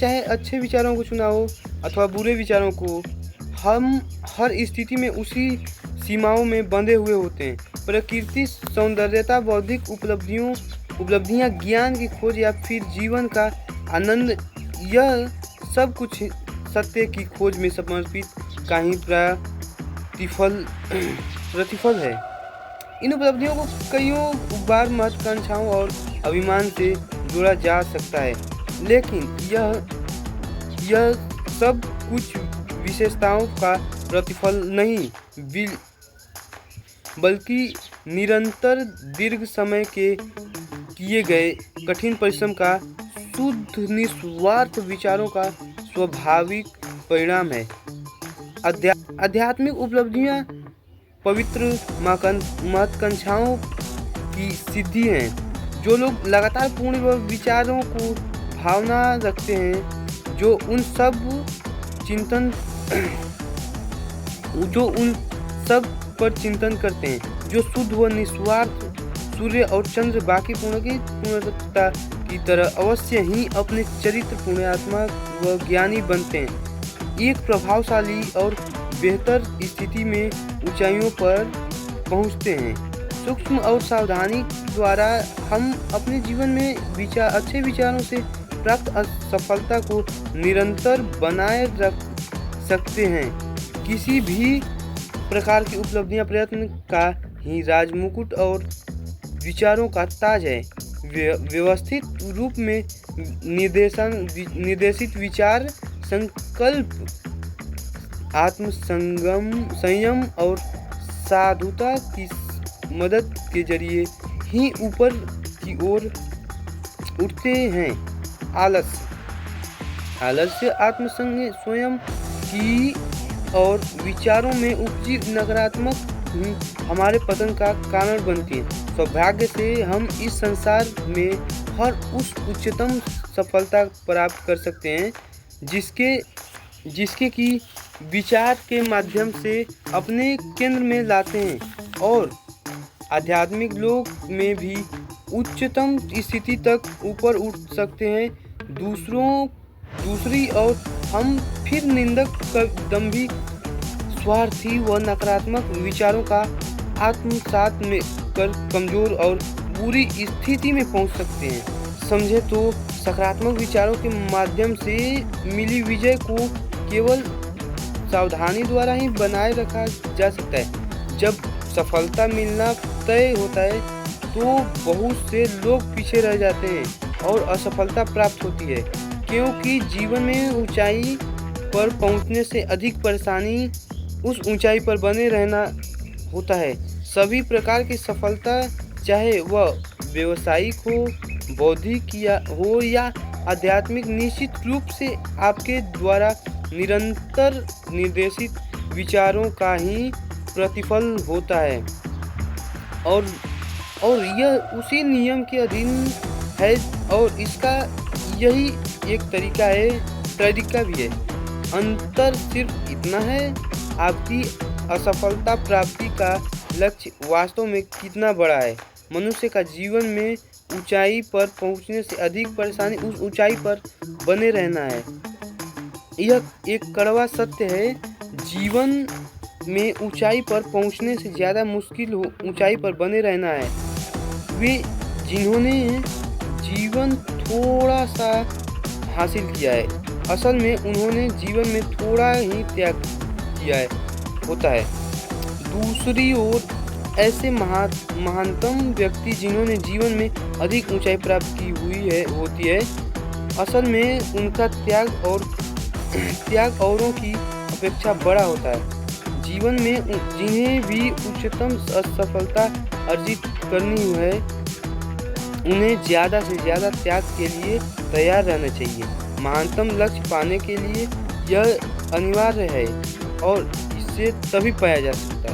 चाहे अच्छे विचारों को चुना हो अथवा बुरे विचारों को, हम हर स्थिति में उसी सीमाओं में बंधे हुए होते हैं। प्रकृति, सौंदर्यता, बौद्धिक उपलब्धियां, ज्ञान की खोज या फिर जीवन का आनंद, यह सब कुछ सत्य की खोज में समर्पित का ही प्रतिफल है। इन उपलब्धियों को कईयों बार महत्वाकांक्षाओं और अभिमान से जोड़ा जा सकता है, लेकिन यह सब कुछ विशेषताओं का प्रतिफल नहीं, बल्कि निरंतर दीर्घ समय के किए गए कठिन परिश्रम का, शुद्ध निस्वार्थ विचारों का स्वाभाविक परिणाम है। आध्यात्मिक उपलब्धियां पवित्र महत्वाकांक्षाओं की सिद्धि हैं। जो लोग लगातार पूर्ण विचारों को भावना रखते हैं, जो उन सब पर चिंतन करते हैं, जो शुद्ध व निस्वार्थ सूर्य और चंद्र बाकी पूर्णता की तरह अवश्य ही अपने चरित्र पुण्यात्मा व ज्ञानी बनते हैं, एक प्रभावशाली और बेहतर स्थिति में ऊंचाइयों पर पहुंचते हैं। सूक्ष्म और सावधानी द्वारा हम अपने जीवन में अच्छे विचारों से प्राप्त सफलता को निरंतर बनाए रख सकते हैं। किसी भी प्रकार की उपलब्धियां प्रयत्न का ही राजमुकुट और विचारों का ताज है। व्यवस्थित रूप में निर्देशित विचार, संकल्प, संयम और साधुता की मदद के जरिए ही ऊपर की ओर उठते हैं। आलस्य स्वयं की और विचारों में उपजी नकारात्मक हमारे पतन का कारण बनती है। सौभाग्य से हम इस संसार में हर उस उच्चतम सफलता प्राप्त कर सकते हैं जिसके की विचार के माध्यम से अपने केंद्र में लाते हैं और आध्यात्मिक लोक में भी उच्चतम स्थिति तक ऊपर उठ सकते हैं। दूसरी ओर हम फिर निंदक, दंभी, स्वार्थी व नकारात्मक विचारों का आत्मसात में कर कमजोर और बुरी स्थिति में पहुंच सकते हैं। समझे तो सकारात्मक विचारों के माध्यम से मिली विजय को केवल सावधानी द्वारा ही बनाए रखा जा सकता है। जब सफलता मिलना तय होता है तो बहुत से लोग पीछे रह जाते हैं और असफलता प्राप्त होती है, क्योंकि जीवन में ऊंचाई पर पहुंचने से अधिक परेशानी उस ऊंचाई पर बने रहना होता है। सभी प्रकार की सफलता, चाहे वह व्यवसायिक हो, बौद्धिक हो या आध्यात्मिक, निश्चित रूप से आपके द्वारा निरंतर निर्देशित विचारों का ही प्रतिफल होता है और यह उसी नियम के अधीन है और इसका यही एक तरीका भी है। अंतर सिर्फ इतना है, आपकी असफलता प्राप्ति का लक्ष्य वास्तव में कितना बड़ा है। मनुष्य का जीवन में ऊंचाई पर पहुंचने से अधिक परेशानी उस ऊंचाई पर बने रहना है। यह एक कड़वा सत्य है। जीवन में ऊंचाई पर पहुंचने से ज़्यादा मुश्किल ऊंचाई पर बने रहना है वे जिन्होंने जीवन थोड़ा सा हासिल किया है। असल में उन्होंने जीवन में थोड़ा ही त्याग किया होता है। दूसरी ओर ऐसे महानतम व्यक्ति जिन्होंने जीवन में अधिक ऊंचाई प्राप्त की होती है, असल में उनका त्याग औरों की अपेक्षा बड़ा होता है। जीवन में जिन्हें भी उच्चतम सफलता अर्जित करनी है, उन्हें ज़्यादा से ज़्यादा त्याग के लिए तैयार रहना चाहिए। महानतम लक्ष्य पाने के लिए यह अनिवार्य है और इसे तभी पाया जा सकता है।